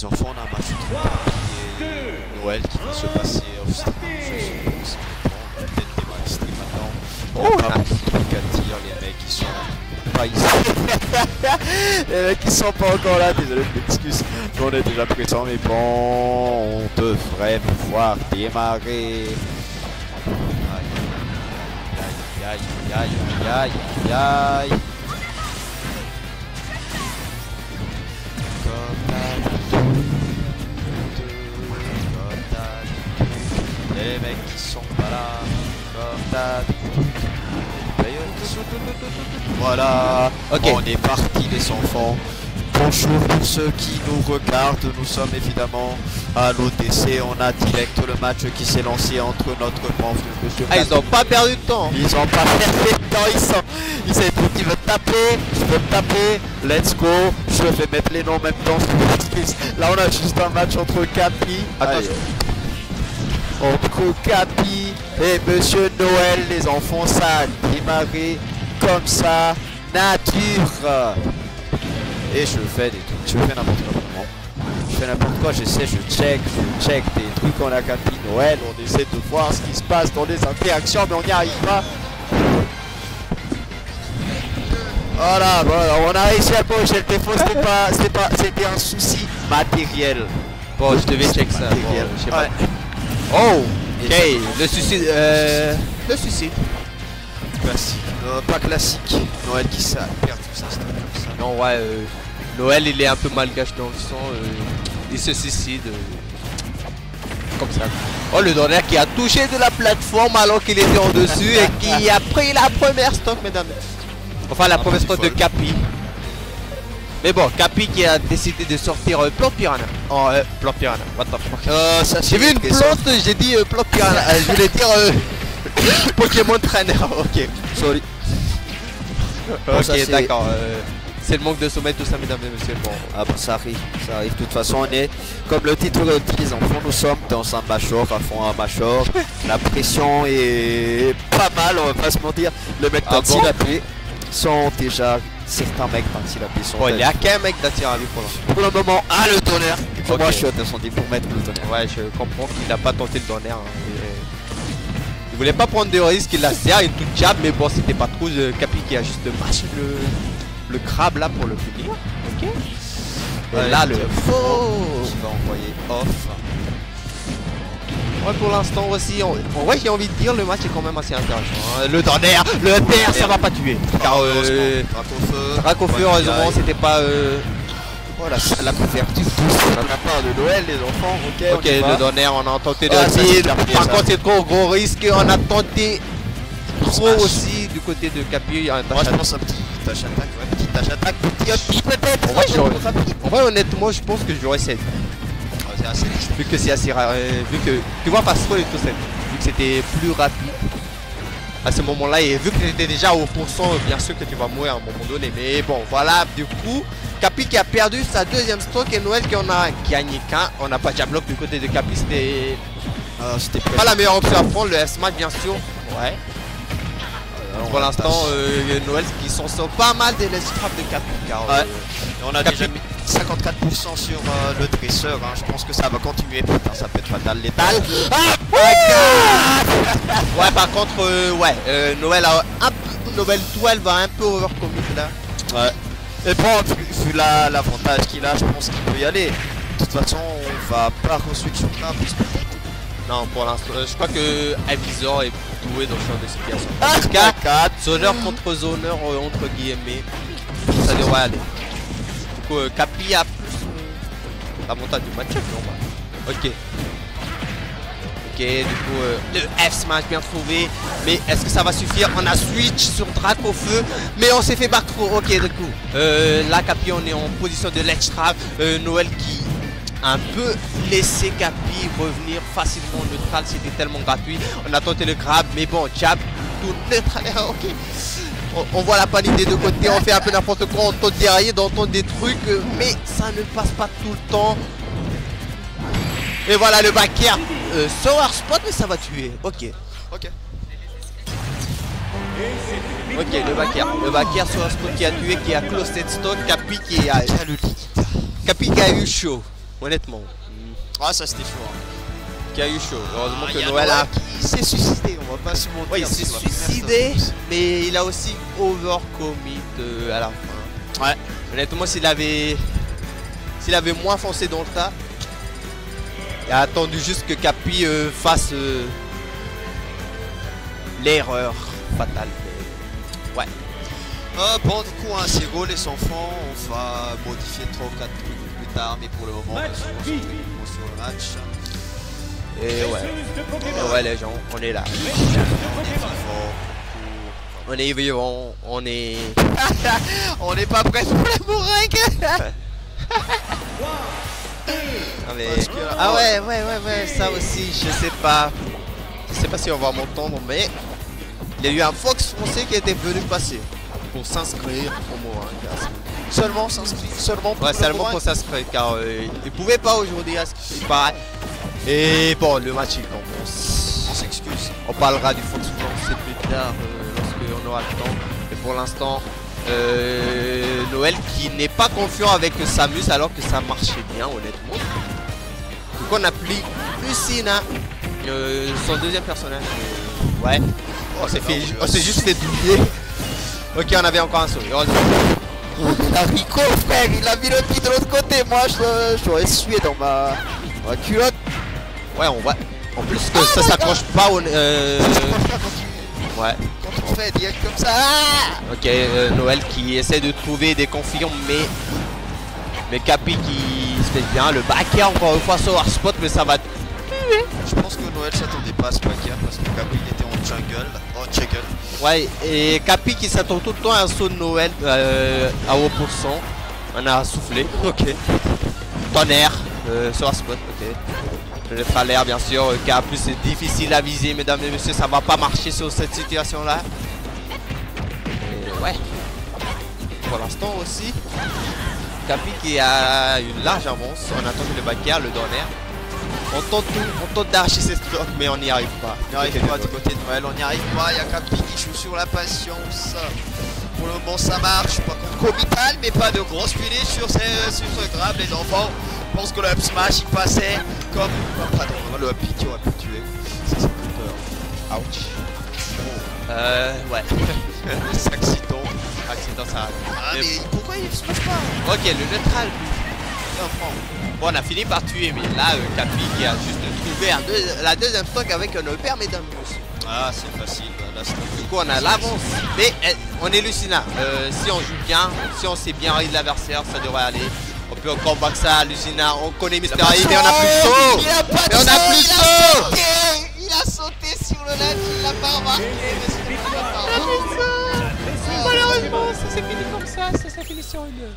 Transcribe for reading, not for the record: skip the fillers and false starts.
les enfants, on a un match et Noël qui va se passer off stream. Je sais pas, peut-être démarrer le stream maintenant. Il n'y a pas beaucoup de trucs à dire, les mecs qui sont pas ici. Les mecs qui sont pas encore là, désolé, je m'excuse. On est déjà présent, mais bon, on devrait pouvoir démarrer. Aïe, aïe, aïe, aïe, aïe, aïe. Les mecs qui sont pas là, comme d'habitude. Voilà, okay. On est parti les enfants. Bonjour pour ceux qui nous regardent, nous sommes évidemment à l'OTC, on a direct le match qui s'est lancé entre notre prof de monsieur. Ah, ils n'ont pas perdu de temps. Ils ont pas perdu de temps, ils savent tout, ils veulent taper, je veux taper, let's go, je vais mettre les noms en même temps. Là on a juste un match entre Capi, entre Capi et Monsieur Noël, les enfants, ça a démarré comme ça, nature. Et je fais des trucs, je fais n'importe quoi. Je fais n'importe quoi, j'essaie, je check des trucs, on a Capi Noël, on essaie de voir ce qui se passe dans les interactions, mais on n'y arrive pas. Voilà, bon, on a réussi à corriger le défaut, c'était un souci matériel. Bon, je devais check ça, bon, je sais pas. Oh, ok, le suicide, le suicide. Classique, pas classique. Noël qui s'est perdu sa stat comme ça. Non, ouais, Noël il est un peu malgache dans le sang, il se suicide. Comme ça. Oh, le donner qui a touché de la plateforme alors qu'il était en dessus et qui a pris la première stock, mesdames. Enfin, la première stock de Capi. Mais bon, Capi qui a décidé de sortir plante piranha. Oh, plante piranha, what the fuck. J'ai vu une plante, j'ai dit plante piranha. Je voulais dire Pokémon Trainer. Ok, sorry. Ok, d'accord. C'est le manque de sommeil, tout ça, mesdames et messieurs. Bon. Ah bah ça arrive, ça arrive. De toute façon, on est, comme le titre le dit, les enfants, nous sommes dans un major, à fond un major. La pression est pas mal, on va pas se mentir. Le mec d'Antilapé sont déjà, certains mecs d'Antilapé sont... Bon, il y a qu'un mec d'Antilapé pour l'instant. Pour le moment, le tonnerre. Pour moi, je suis descendu pour mettre le tonnerre. Ouais, je comprends qu'il n'a pas tenté le tonnerre. Hein. Il voulait pas prendre de risques, il a serré une toute jab, mais bon, c'était pas trop. Capi qui a juste matché le crabe là pour le finir. Ok. Et là, le faux qui va envoyer off. Ouais, pour l'instant aussi, ouais, j'ai envie de dire, le match est quand même assez intéressant. Hein. Le tonnerre, ça va pas tuer. Car Dracofeu, heureusement, c'était pas. Voilà, la couverture de la part de Noël, les enfants. Ok, le donner, on a tenté de par contre, c'est trop gros risque. On a tenté trop aussi du côté de Capi. Moi, je pense un petit dash attack, ouais, petit dash attack, petit peut-être. En vrai, honnêtement, je pense que j'aurais 7. C'est assez riche. Vu que c'est assez rare, vu que tu vois, pas trop et tout ça, vu que c'était plus rapide à ce moment-là, et vu que tu étais déjà au pourcent, bien sûr que tu vas mourir à un moment donné. Mais bon, voilà, du coup. Capi qui a perdu sa deuxième stock et Noël qui en a gagné qu'un. On n'a pas de jab lock du côté de Capi, c'était pas la meilleure option à prendre, le F-Smash bien sûr. Ouais. Pour l'instant, Noël qui s'en sort pas mal des let's trap de Capi. Car on a déjà mis 54% sur le dresseur, hein. Je pense que ça va continuer. Putain, ça peut être fatal, létal. Ouais, par contre, Noël a un peu, Noël 12 va un peu overcommit là. Ouais. Et bon, vu l'avantage qu'il a, je pense qu'il peut y aller. De toute façon, on va pas re-switch sur là. Non, pour l'instant, je crois que Avisor est doué dans ce genre de situation. En tout cas, zoneur contre zoneur, entre guillemets, ça devrait aller. Du coup, Capi a plus l'avantage du match-up, normal. Ok. Ok, du coup, le F-Smash bien trouvé. Mais est-ce que ça va suffire? On a switch sur Dracofeu, mais on s'est fait back throw. Ok, du coup, là, Capi, on est en position de ledge trap. Noël qui a un peu laissé Capi revenir facilement neutral. C'était tellement gratuit. On a tenté le grab, mais bon, jab, tout neutral. Ok. On voit la panique des deux côtés. On fait un peu n'importe quoi. On tente derrière, on tente des trucs, mais ça ne passe pas tout le temps. Et voilà le back air. Sour spot, mais ça va tuer. Ok. Ok, le back air. Le back air sour spot qui a tué, qui a close cette stock. Capi qui a eu chaud. honnêtement. Ah, ça c'était chaud. Hein. Qui a eu chaud. Heureusement que y a Noël a... Il s'est suicidé, on va pas se mentir. Ouais, il s'est suicidé, mais il a aussi overcommit à la fin. Ouais. Honnêtement, s'il avait moins foncé dans le tas, il a attendu juste que Capi fasse l'erreur fatale. Ouais. Bon, du coup, hein, c'est go les enfants. On va modifier 3 ou 4 trucs plus tard, mais pour le moment, on va se concentrer sur le match. Et ouais, les gens, on est là. On est vivant, on est... On n'est pas prêt pour la bourringue. Ah ouais, ça aussi, je sais pas. Je sais pas si on va m'entendre, mais... Il y a eu un Fox français qui était venu passer pour s'inscrire au Moringue. Seulement s'inscrire, seulement pour seulement pour s'inscrire, car il pouvait pas aujourd'hui, il paraît. Et bon, le match il commence. On s'excuse. On parlera du Fox français plus tard, lorsqu'on aura le temps. Et pour l'instant, Noël qui n'est pas confiant avec Samus alors que ça marchait bien, honnêtement. Donc on a pris Lucina, son deuxième personnage. Ouais. On s'est juste fait douiller. Ok, on avait encore un saut. Il a Rico, frère, il a mis le pied de l'autre côté. Moi, je dois essuyer dans ma culotte. Ouais, on voit. En plus que ça s'accroche pas au... Ouais. Quand on fait direct comme ça. Ok, Noël qui essaie de trouver des confirmes, mais Capi qui se fait bien. Le backer encore une fois sur hard spot, mais ça va tuer. Je pense que Noël s'attendait pas à ce backer parce que Capi il était en jungle. Ouais, et Capi qui s'attend tout le temps à un saut de Noël à haut pourcent. On a soufflé, ok. Tonnerre sur hard spot, ok. Je le ferai à l'air bien sûr, car plus c'est difficile à viser, mesdames et messieurs, ça va pas marcher sur cette situation là. Et ouais. Pour l'instant aussi, Capi qui a une large avance, on attend que le backer, le donner. On tente d'arracher ses stocks, mais on n'y arrive pas. On n'y arrive pas du côté de Noël, on n'y arrive pas, il y a Capi qui joue sur la patience. Pour le moment ça marche, par contre comital, mais pas de grosse finie sur ce grab les enfants. Je pense que le up smash il passait comme... pardon, le up hit aurait pu tuer. Ça c'est peur. Ouch. Ouais. Accident ça arrive. Ah mais pourquoi il smash pas? Ok, le neutral. Bon, on a fini par tuer, mais là, Capi qui a juste trouvé la deuxième stock avec un upper, mesdames et messieurs. Ah, c'est facile. Là, du coup, on a l'avance. Mais on est Lucina. Si on joue bien, si on sait bien read l'adversaire, ça devrait aller. On peut encore back ça, Lucina. On connaît Mister I, mais on a plus de saut. Il a pas de on a plus de saut. Il a sauté sur le net, il l'a pas remarqué. Malheureusement, ça s'est fini comme ça. Ça s'est fini sur une